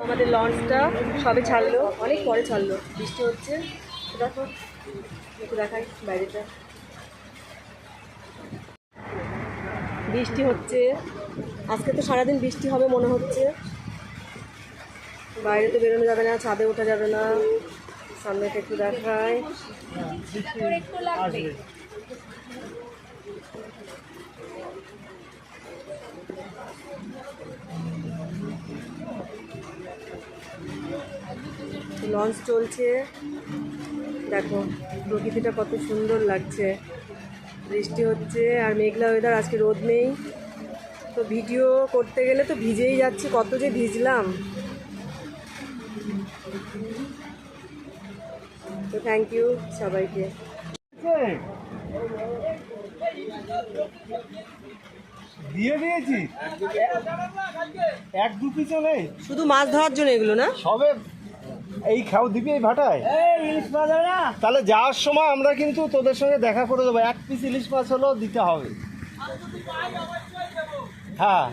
আমাদের লঞ্চটা সবে ছাড়লো, অনেক পরে ছাড়লো, বৃষ্টি হচ্ছে। দেখো একটু দেখাই বাইরেটা, বৃষ্টি হচ্ছে। আজকে তো সারাদিন বৃষ্টি হবে মনে হচ্ছে। বাইরে তো বেরোনো যাবে না, ছাদে ওঠা যাবে না। সামনেটা একটু দেখাই। লঞ্চ চলছে, দেখো প্রকৃতিটা কত সুন্দর লাগছে। বৃষ্টি হচ্ছে আর মেঘলা ওয়েদার, আজকে রোদ নেই। তো ভিডিও করতে গেলে তো ভিজেই যাচ্ছি, কত যে ভিজলাম। তো থ্যাংক ইউ সবাইকে। দিয়ে দিয়েছি, এক দু পিছু নেই, শুধু মাছ ধরার জন্য এগুলো না? সবে এই খাও দিবি এই ভাটায়। ইলিশ মাছ হবে না, তাহলে যাওয়ার সময় আমরা কিন্তু তোদের সঙ্গে দেখা করে দেবো, এক পিস ইলিশ মাছ হলেও দিতে হবে। হ্যাঁ।